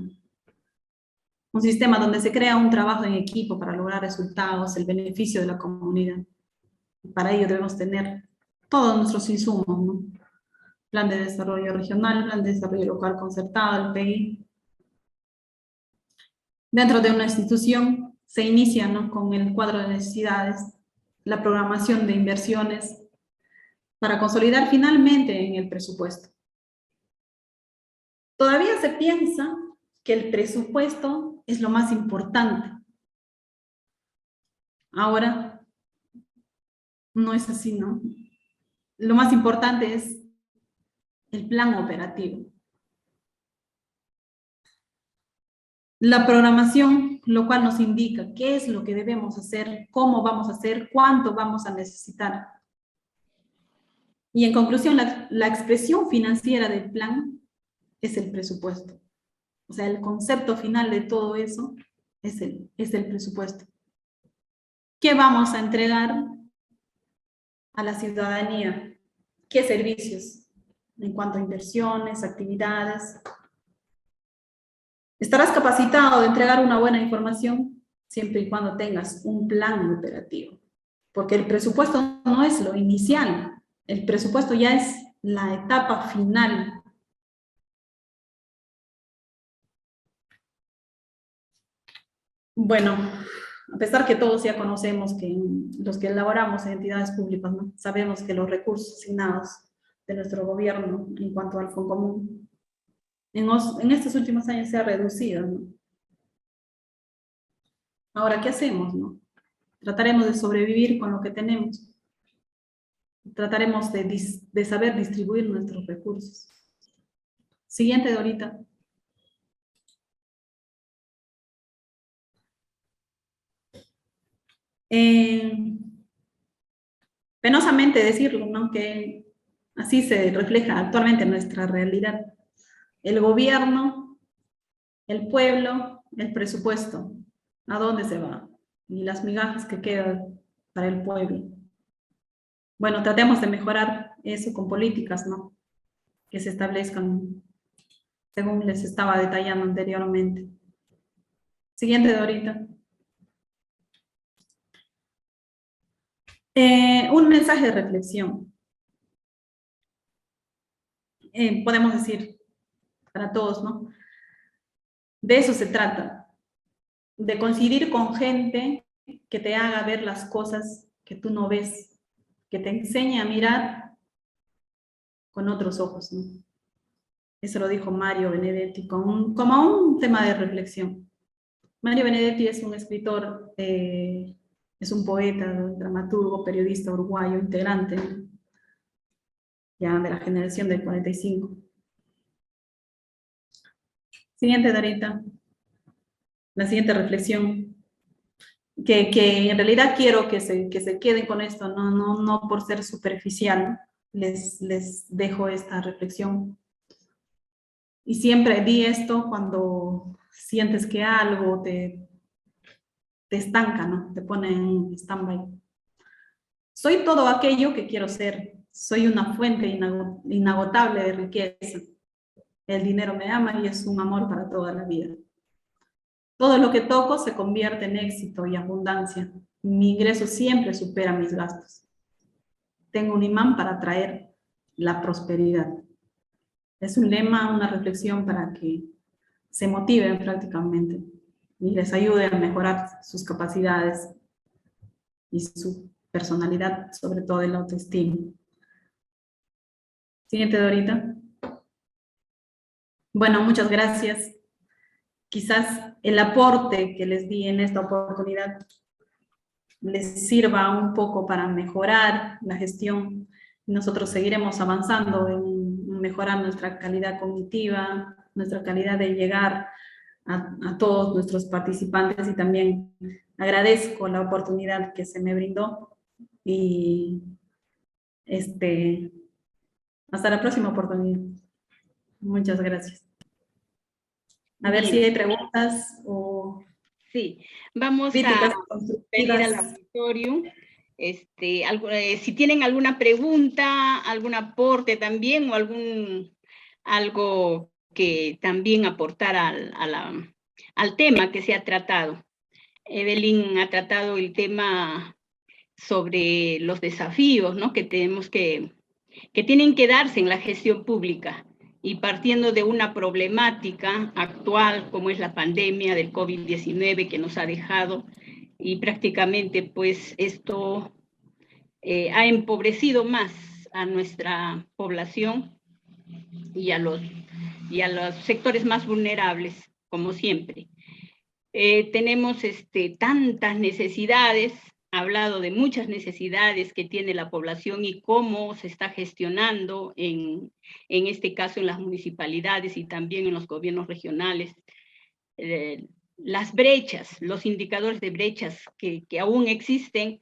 Un sistema donde se crea un trabajo en equipo para lograr resultados, el beneficio de la comunidad. Para ello debemos tener todos nuestros insumos, ¿no? Plan de desarrollo regional, plan de desarrollo local concertado, el PI. Dentro de una institución se inicia, ¿no?, con el cuadro de necesidades, la programación de inversiones, para consolidar finalmente en el presupuesto. Todavía se piensa que el presupuesto es lo más importante. Ahora, no es así, ¿no? Lo más importante es el plan operativo. La programación, lo cual nos indica qué es lo que debemos hacer, cómo vamos a hacer, cuánto vamos a necesitar. Y en conclusión, la expresión financiera del plan es el presupuesto. O sea, el concepto final de todo eso es el presupuesto. ¿Qué vamos a entregar a la ciudadanía? ¿Qué servicios? En cuanto a inversiones, actividades. Estarás capacitado de entregar una buena información siempre y cuando tengas un plan operativo. Porque el presupuesto no es lo inicial. El presupuesto ya es la etapa final. Bueno, a pesar que todos ya conocemos que los que elaboramos en entidades públicas, ¿no?, sabemos que los recursos asignados de nuestro gobierno en cuanto al Foncomún en estos últimos años se ha reducido, ¿no? Ahora, ¿qué hacemos, no? Trataremos de sobrevivir con lo que tenemos. Trataremos de saber distribuir nuestros recursos. Siguiente, Dorita. Penosamente decirlo, ¿no?, que así se refleja actualmente en nuestra realidad. El gobierno, el pueblo, el presupuesto. ¿A dónde se va? Y las migajas que quedan para el pueblo. Bueno, tratemos de mejorar eso con políticas, ¿no?, que se establezcan según les estaba detallando anteriormente. Siguiente, Dorita. Un mensaje de reflexión. Podemos decir para todos, ¿no? De eso se trata. De coincidir con gente que te haga ver las cosas que tú no ves, que te enseñe a mirar con otros ojos, ¿no? Eso lo dijo Mario Benedetti como un tema de reflexión. Mario Benedetti es un escritor, es un poeta, dramaturgo, periodista uruguayo, integrante, ¿no?, ya de la generación del 45. Siguiente, Dorita. La siguiente reflexión. Que en realidad quiero que se queden con esto, no por ser superficial, les dejo esta reflexión. Y siempre di esto cuando sientes que algo te estanca, ¿no?, te pone en stand-by. Soy todo aquello que quiero ser. Soy una fuente inagotable de riqueza. El dinero me ama y es un amor para toda la vida. Todo lo que toco se convierte en éxito y abundancia. Mi ingreso siempre supera mis gastos. Tengo un imán para atraer la prosperidad. Es un lema, una reflexión para que se motiven prácticamente y les ayude a mejorar sus capacidades y su personalidad, sobre todo el autoestima. Siguiente, Dorita. Bueno, muchas gracias. Quizás el aporte que les di en esta oportunidad les sirva un poco para mejorar la gestión. Nosotros seguiremos avanzando en mejorar nuestra calidad cognitiva, nuestra calidad de llegar a todos nuestros participantes, y también agradezco la oportunidad que se me brindó y hasta la próxima oportunidad. Muchas gracias. A ver si hay preguntas o... Sí, vamos a pedir al auditorio si tienen alguna pregunta, algún aporte también, o algo que también aportar a al tema que se ha tratado. Evelyn ha tratado el tema sobre los desafíos, ¿no?, que tienen que darse en la gestión pública, y partiendo de una problemática actual como es la pandemia del COVID-19 que nos ha dejado, y prácticamente pues esto ha empobrecido más a nuestra población y a los sectores más vulnerables, como siempre. Tenemos tantas necesidades, ha hablado de muchas necesidades que tiene la población y cómo se está gestionando en este caso en las municipalidades y también en los gobiernos regionales. Las brechas, los indicadores de brechas que aún existen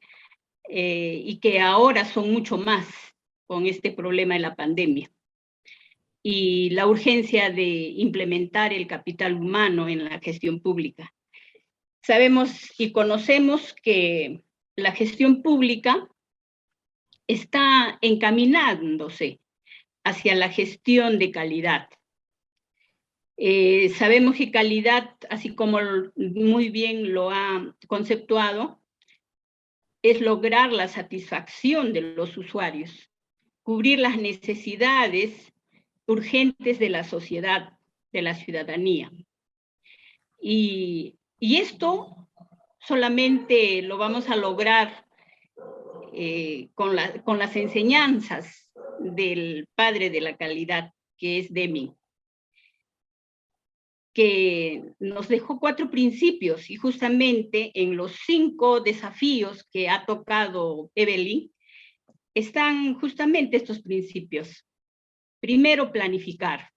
y que ahora son mucho más con este problema de la pandemia. Y la urgencia de implementar el capital humano en la gestión pública. Sabemos y conocemos que la gestión pública está encaminándose hacia la gestión de calidad. Sabemos que calidad, así como muy bien lo ha conceptuado, es lograr la satisfacción de los usuarios, cubrir las necesidades urgentes de la sociedad, de la ciudadanía. Y esto solamente lo vamos a lograr con las enseñanzas del padre de la calidad, que es Deming, que nos dejó 4 principios, y justamente en los 5 desafíos que ha tocado Evelyn, están justamente estos principios. Primero, planificar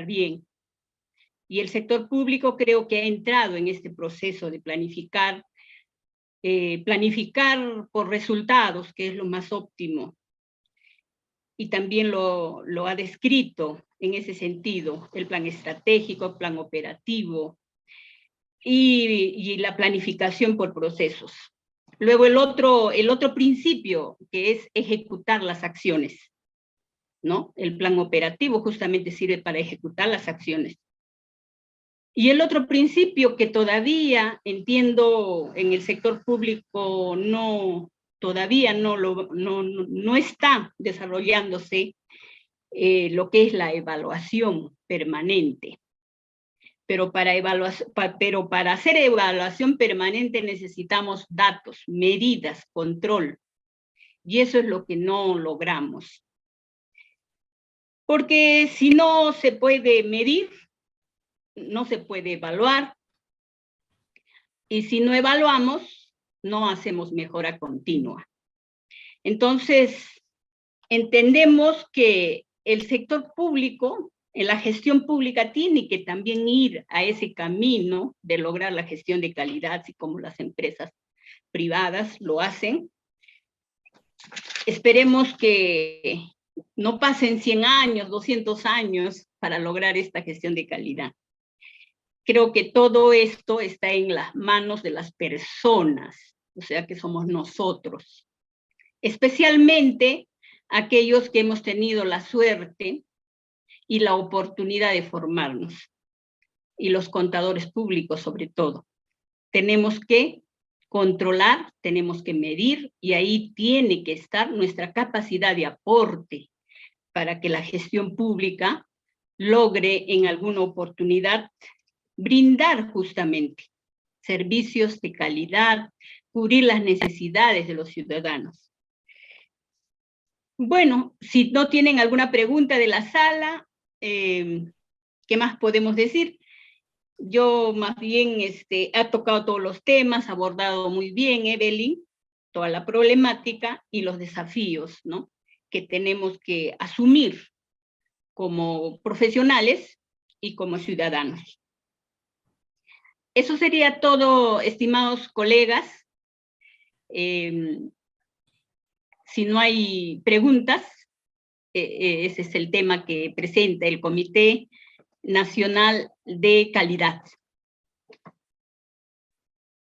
bien. Y el sector público creo que ha entrado en este proceso de planificar por resultados, que es lo más óptimo. Y también lo ha descrito en ese sentido, el plan estratégico, el plan operativo y la planificación por procesos. Luego el otro principio, que es ejecutar las acciones, ¿no? El plan operativo justamente sirve para ejecutar las acciones. Y el otro principio que todavía entiendo en el sector público todavía no está desarrollándose, lo que es la evaluación permanente. Pero para hacer evaluación permanente necesitamos datos, medidas, control. Y eso es lo que no logramos. Porque si no se puede medir, no se puede evaluar, y si no evaluamos, no hacemos mejora continua. Entonces, entendemos que el sector público, en la gestión pública, tiene que también ir a ese camino de lograr la gestión de calidad, así como las empresas privadas lo hacen. Esperemos que no pasen 100 años, 200 años para lograr esta gestión de calidad. Creo que todo esto está en las manos de las personas, o sea que somos nosotros, especialmente aquellos que hemos tenido la suerte y la oportunidad de formarnos, y los contadores públicos sobre todo. Tenemos que controlar, tenemos que medir, y ahí tiene que estar nuestra capacidad de aporte para que la gestión pública logre en alguna oportunidad brindar justamente servicios de calidad, cubrir las necesidades de los ciudadanos. Bueno, si no tienen alguna pregunta de la sala, ¿qué más podemos decir? Yo más bien ha tocado todos los temas, ha abordado muy bien Evelyn, toda la problemática y los desafíos, ¿no?, que tenemos que asumir como profesionales y como ciudadanos. Eso sería todo, estimados colegas. Si no hay preguntas, ese es el tema que presenta el Comité Nacional de Calidad.